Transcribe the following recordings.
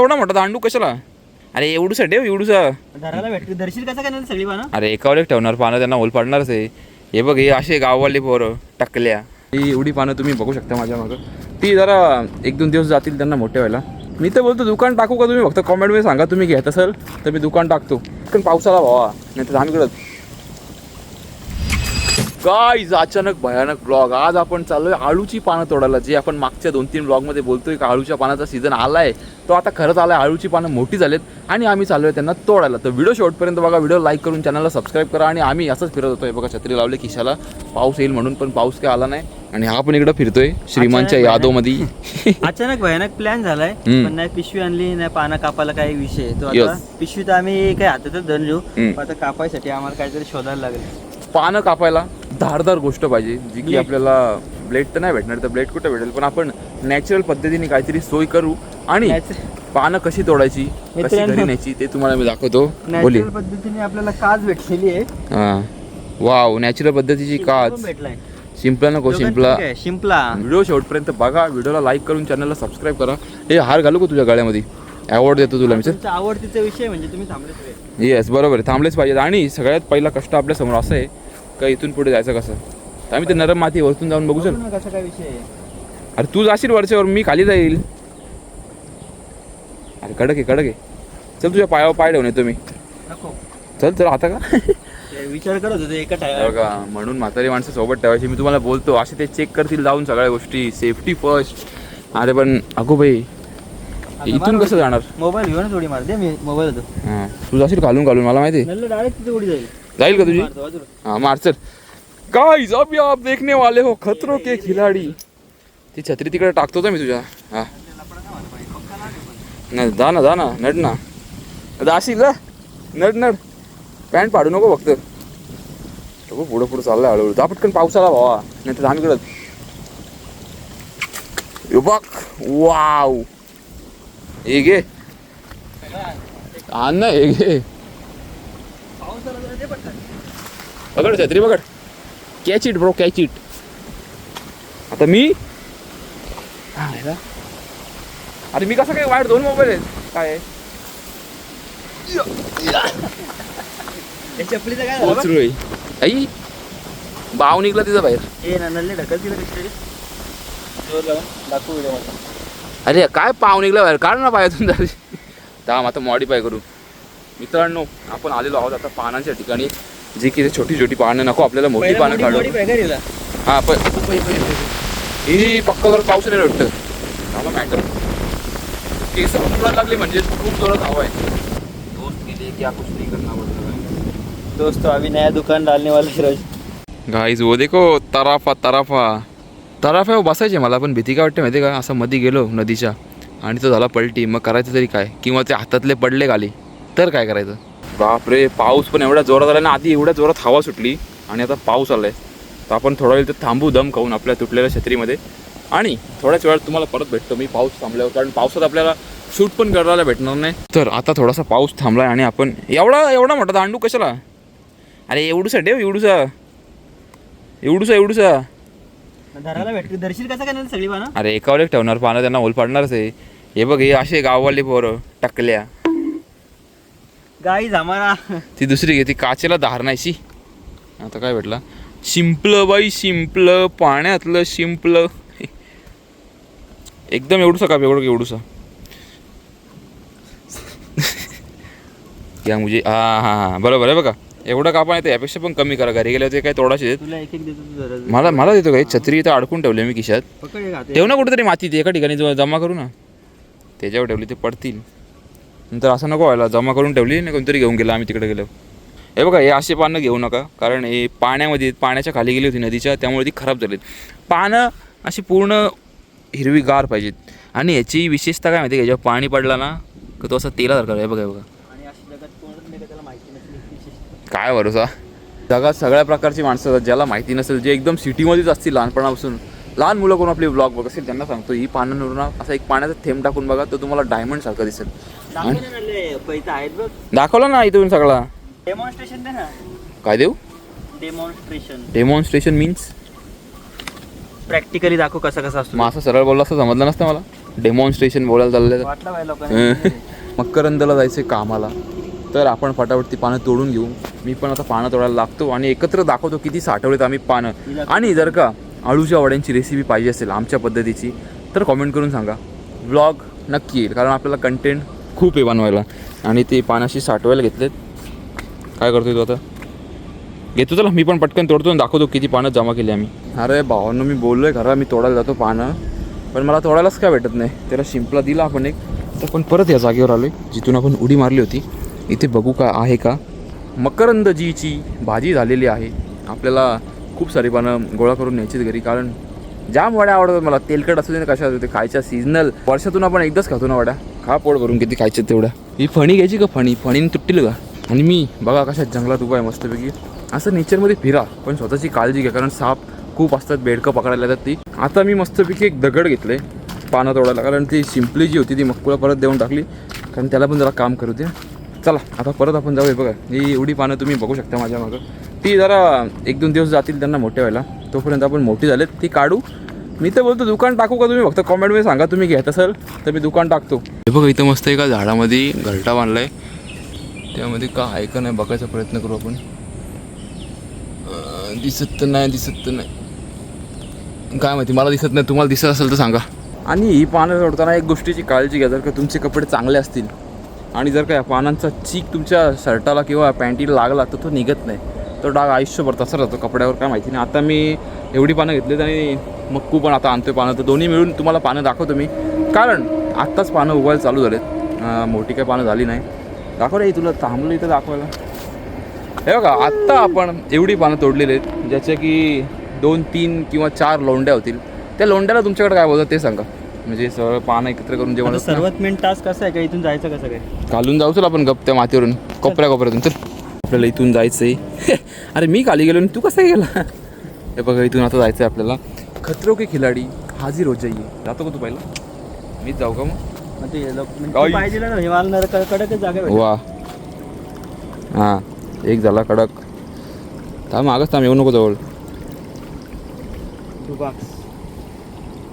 एवढा मोठा दांडू कशाला? अरे एवढूसा ठेव, एवढूसा धरायला भेटते. दर्शील कसं काय सगळी पानं? अरे एकावर एक ठेवणार पानं, त्यांना ओल पाडणारच आहे. हे बघ, हे असे गाववाले पोरं टाकल्या. ही एवढी पानं तुम्ही बघू शकता माझ्या मागं. ती जरा 1-2 दिवस जातील त्यांना मोठे व्हायला. मी तर बोलतो दुकान टाकू का? तुम्ही फक्त कॉमेंटमध्ये सांगा तुम्ही घेत असाल तर मी दुकान टाकतो. पण पावसाला भावा, नाही तर आम्ही कडत गाईज अचानक भयानक ब्लॉग. आज आपण चाललोय आळूची पानं तोडायला. जे आपण मागच्या 2-3 ब्लॉगमध्ये बोलतोय की आळूच्या पानाचा सीझन आलाय, तो आता खरंच आलाय. आळूची पानं मोठी झालेत आणि आम्ही चाललोय त्यांना तोडायला. तर व्हिडिओ शेवटपर्यंत बघा, व्हिडिओ लाईक करून चॅनलला सबस्क्राईब करा. आणि आम्ही असंच फिरत होतोय बघा, छत्री लावले खिशाला, पाऊस येईल म्हणून, पण पाऊस काय आला नाही. आणि हा पण इकडं फिरतोय श्रीमानच्या यादोमध्ये. अचानक भयानक प्लॅन झालाय, पण नाही पिशवी आणली नाही पानं कापायला काही विषय. तो आता पिशवी तर आम्ही काय हातातच धरून घेऊ, आता कापायसाठी आम्हाला काहीतरी शोधायला लागेल. पानं कापायला धारदार गोष्ट पाहिजे, जी की आपल्याला ब्लेड तर नाही भेटणार, तर ब्लेड कुठे भेटेल, पण आपण नॅचरल पद्धतीने काहीतरी सोय करू. आणि पानं कशी तोडायची, कशी घरी न्यायची ते तुम्हाला मी दाखवतो. नॅचरल पद्धतीने आपल्याला काच भेटलेली आहे. वाव, नॅचरल पद्धतीची काच. भेटलाय. शिंपला नको, शिंपला. व्हिडिओ शेवटपर्यंत बघा, व्हिडिओला लाईक करून चॅनलला सबस्क्राईब करा. हे हार घालू का तुझ्या गळ्यामध्ये? अवॉर्ड देतो तुला मी. आवडतीचा विषय म्हणजे तुम्ही थांबलेच. येस, बरोबर आहे, थांबलेच पाहिजेत. आणि सगळ्यात पहिला कष्ट आपल्या समोर असं आहे का इथून पुढे जायचं कसं. तर आम्ही ते नरम माती वरतून जाऊन बघू चल. कसं काय विषय आहे? अरे तू जाशील वरच्यावर, मी खाली जाईल. अरे कडक आहे, कडक आहे. चल तुझ्या पायावर पाय ठेवून येतो मी. चल चल आता का विचार करत होते एका का म्हणून म्हातारी माणसं सोबत ठेवायची. मी तुम्हाला बोलतो, असे ते चेक करतील जाऊन सगळ्या गोष्टी, सेफ्टी फर्स्ट. अरे पण अगो भाई, इथून कसं जाणार? मोबाईल घेऊन थोडी मारते मी, मोबाईल होतो. हां, तू जाशील घालून घालून, मला माहिती आहे. डायरेक्ट तिथे उडी जाईल. जाईल का तुझी? हां मार चल. गाइस अभी आप देखने वाले हो खतरों के खिलाडी. ती छत्री तिकडे टाकतो मी तुझ्या. हां नाही, जा ना जा ना, नड ना, जाशील जा, नड नड. पॅन्ट पाडू नको फक्त. पुढं पुढं चाललंय हळूहळू. जा पटकन, पावसाला भावा, नाही तर आम्ही कडत. बघ, वाव, हे घे आण ना, हे घे. पकड छत्री, पकड. Catch it bro, catch it. आता मी अरे मी कसं काय वाईट, 2 मोबाईल आहेत काय? चपलीचं काय आई बाव निघला तिचा बाहेर. ए नल्ले ढकल तिला कशी जोर लावून दाखवू व्हिडिओ. अरे काय पाव निघला बाहेर, काढ ना पायातून झाली. थांब आता मॉडिफाय करू. मित्रांनो, आपण आलेलो आहोत आता पानांच्या ठिकाणी, जी की छोटी छोटी पानं नको आपल्याला, मोठी पानं काढू. हा ही पक्का जर पाऊस नाही वाटतं मला मॅटर. केस उमरायला लागले म्हणजे खूप जोरात हवा आहे. दोस्त के लिए क्या कुछ नहीं करना पड़ता है. दोस्तों अभी नया दुकान डालने वाला है. गाइस वो देखो, तराफा तराफा तराफा वो बसायचे. मला पण भीती काय वाटते माहिती का, असं मध्ये गेलो नदीच्या आणि तो झाला पलटी, मग करायचं तरी काय? किंवा ते हातातले पडले खाली तर काय करायचं? बापरे, पाऊस पण एवढ्या जोरात आला ना. आधी एवढ्या जोरात हवा सुटली आणि आता पाऊस आलाय. तर आपण थोडा वेळ तर थांबू, दम खाऊन आपल्या तुटलेल्या छत्रीमध्ये. आणि थोड्याच वेळात तुम्हाला परत भेटतो मी पाऊस थांबल्यावर, कारण पावसात आपल्याला शूट पण करायला भेटणार नाही. तर आता थोडासा पाऊस थांबलाय आणि आपण एवढा मोठा दांडू कशाला? अरे एवढूसा ठेव, एवढूसा एवढूसा एवढूसा धरायला भेटते. दर्शील कसं काय सगळी पानं? अरे एकावर एक ठेवणार पानं, त्यांना ओल पाडणारच आहे. हे बघ, हे असे गाववाले पोरं टाकल्या. गाईज आम्हाला ती दुसरी घे, ती काचेला धार नाहीशी. आता काय भेटला? शिंपलं बाई, शिंपलं, पाण्यातलं शिंपलं. एकदम एवढूसा का एवढूसा या मुझे. हां बरोबर आहे बघा. एवढं कापा नाही, यापेक्षा पण कमी करा. घरी गेल्यावर ते काय तोडायचे. तुला एक एक देतो. मला देतो काही. छत्री इथं अडकून ठेवली मी खिशात. ठेव ना कुठेतरी मातीत, एका ठिकाणी जमा करू ना. त्याच्यावर ठेवली ते पडतील नंतर. असं नको व्हायला. जमा करून ठेवली ना, कोणतरी घेऊन गेला, आम्ही तिकडे गेलो. हे बघा, हे असे पानं घेऊ नका, कारण हे पाण्याच्या खाली गेली होती नदीच्या, त्यामुळे ती खराब झालीत. पानं अशी पूर्ण हिरवीगार पाहिजेत. आणि याची विशेषता काय माहिती आहे का, जेव्हा पाणी पडला ना का तो असं तेलासारखा. हे बघा काय भरोसा. जगात सगळ्या प्रकारची माणसं असतात, ज्याला माहिती नसेल, जे एकदम सिटीमध्येच असतील लहानपणापासून. लहान मुलं कोण आपली ब्लॉग बघ असेल त्यांना सांगतो, ही पानांवरून असा एक पाण्याचा थेंब टाकून बघा, तर तुम्हाला डायमंड सारखं दिसेल. दाखवला ना इथून सगळा. डेमॉन्स्ट्रेशन दे ना. काय देऊ? डेमॉन्स्ट्रेशन मीन्स प्रॅक्टिकली दाखव कसा असतो. मग असं सरळ बोलला असं समजलं नसतं मला. डेमॉन्स्ट्रेशन बोलायला चाललं वाटलं पाहिजे लोकांनी. मकरंदला जायचं कामाला, तर आपण फटाफट ती पानं तोडून घेऊ. मी पण आता पानं तोडायला लागतो आणि एकत्र दाखवतो किती साठवलेत आम्ही पानं. आणि जर का आळूच्या वड्यांची रेसिपी पाहिजे असेल आमच्या पद्धतीची तर कॉमेंट करून सांगा. व्लॉग नक्की येईल, कारण आपल्याला कंटेंट खूप आहे बनवायला. आणि ते पानाशी साठवायला घेतलेत. काय करतोय तू आता? घेतो चला, मी पण पटकन तोडतो आणि दाखवतो किती पानं जमा केली आम्ही. अरे भावांनो, मी बोललो आहे खरं मी तोडायला जातो पानं, पण मला तोडायलाच काय भेटत नाही. त्याला शिंपला दिला आपण एक, तर पण परत या जागेवर आलो आहे जिथून आपण उडी मारली होती. इथे बघू का आहे का. मकरंदजीची भाजी झालेली आहे. आपल्याला खूप सारी पानं गोळा करून न्यायचीच घरी, कारण जाम वड्या आवडतात मला. तेलकट असू दे कशा असू दे, खायच्या सीझनल. वर्षातून आपण एकदाच खातो ना वड्या. खा पोट भरून किती खायच्या तेवढ्या. ही फणी घ्यायची का? फणीने तुटतील का? आणि मी बघा कशा जंगलात उभा आहे मस्तपैकी. असं नेचरमध्ये फिरा, पण स्वतःची काळजी घ्या, कारण साप खूप असतात, बेडकं पकडायला येतात ती. आता मी मस्तपैकी एक दगड घेतले पानं तोडायला, कारण ती शिंपली जी होती ती मक्कुला परत देऊन टाकली, कारण त्याला पण जरा काम करू दे. चला आता परत आपण जाऊया. बघा ही एवढी पानं तुम्ही बघू शकता माझ्या मागं. ती जरा 1-2 दिवस जातील त्यांना मोठे व्हायला, तोपर्यंत आपण मोठी झालेत ती काढू. मी तर बोलतो दुकान टाकू का? तुम्ही फक्त कॉमेंटमध्ये सांगा तुम्ही घेत असाल तर मी दुकान टाकतो. हे बघा इथं मस्त एका झाडामध्ये घरटा बांधला आहे, त्यामध्ये का आहे का नाही बघायचा प्रयत्न करू आपण. दिसत तर नाही, काय माहिती, मला दिसत नाही. तुम्हाला दिसत असेल तर सांगा. आणि ही पानं तोडताना एक गोष्टीची काळजी घ्या, जर का तुमचे कपडे चांगले असतील आणि जर का या पानांचा चीक तुमच्या शर्टाला किंवा पॅन्टीला लागला तर तो निघत नाही. तो डाग आयुष्यभर तसा राहतो कपड्यावर, काय माहिती नाही. आता मी एवढी पानं घेतलीत आणि मक्कू पण आता आणतोय पानं, तर दोन्ही मिळून तुम्हाला पानं दाखवतो मी, कारण आत्ताच पानं उगवायला चालू झालेत. मोठी काही पानं झाली नाही. दाखव रे, तुला थांबलो इथं दाखवायला. हे बघा आत्ता आपण एवढी पानं तोडलेली आहेत, ज्याच्या की 2-3 किंवा 4 लोंड्या होतील. त्या लोंड्याला तुमच्याकडे काय बोलतात ते सांगा. म्हणजे सगळं पानं एकत्र करून जेवण. सर्वात मेन टास्क कसं आहे का, इथून जायचं कसं काय? घालून जाऊ चल आपण गप त्या मातीवरून, कोपऱ्यातून. तर आपल्याला इथून जायचं आहे. अरे मी खाली गेलो आणि तू कसा गेला? हे बघा इथून आता जायचं आहे आपल्याला. खतरो के खिलाडी हाजीर हो जाइए. जातो का तू पहिला? मीच जाऊ का मग? पाहिजे ना हे मला कडकच जागा भेटेल. वा हां, एक झाला कडक. थांब मागच थांब, येऊ नको जवळ.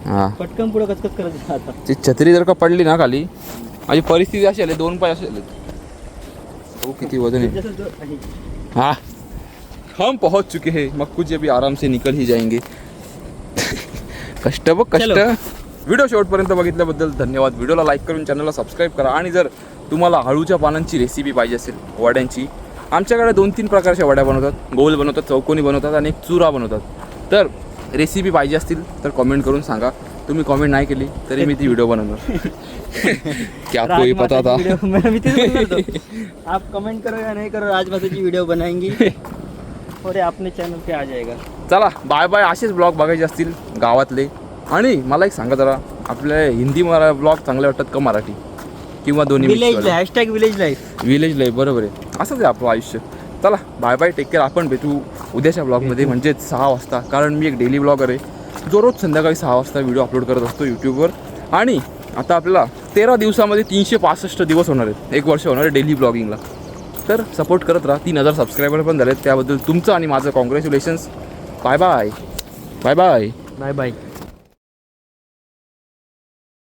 हां पटकन पुढे कचकच करत आता. ती छत्री जर का पडली ना खाली, माझी परिस्थिती अशी आली, 2 पाय असे आले. हो किती वजन आहे. हाँ हम पहुंच चुके हैं, मक्कू जी अभी आराम से निकल ही जाएंगे. कष्ट बघ कष्ट. व्हिडिओ शेवटपर्यंत बघितल्याबद्दल धन्यवाद. व्हिडिओला लाईक करून चॅनलला सबस्क्राईब करा. आणि जर तुम्हाला अळूच्या पानांची रेसिपी पाहिजे असेल वड्यांची, आमच्याकडे 2-3 प्रकारच्या वड्या बनवतात. गोल बनवतात, चौकोनी बनवतात आणि एक चुरा बनवतात. तर रेसिपी पाहिजे असतील तर कमेंट करून सांगा. तुम्ही कमेंट नाही केली तरी मी ती व्हिडिओ बनवणार. क्या कोई पता था. आप कमेंट करो या नहीं करो, राजमाताची व्हिडिओ बनाएंगे और ये अपने चॅनल पे आ जाएगा. चला बाय बाय. असेच ब्लॉग बघायचे असतील गावातले. आणि मला एक सांगा जरा, आपल्या हिंदी ब्लॉग चांगले वाटतात का मराठी किंवा दोन्ही? Village life, #village life. Village life बरोबर आहे. असंच आहे आपलं आयुष्य. चला बाय बाय, टेक केअर. आपण भेटू उद्याच्या ब्लॉगमध्ये, म्हणजेच 6 वाजता. कारण मी एक डेली ब्लॉगर आहे जो रोज संध्याकाळी 6 वाजता व्हिडिओ अपलोड करत असतो यूट्यूबवर. आणि आता आपल्याला 13 दिवसामध्ये 365 दिवस होणार आहेत, 1 वर्ष होणार आहे डेली ब्लॉगिंगला. तर सपोर्ट करत राहा. 3000 सबस्क्रायबर पण झालेत, त्याबद्दल तुमचं आणि माझं congratulations. Bye bye. Bye bye. Bye bye.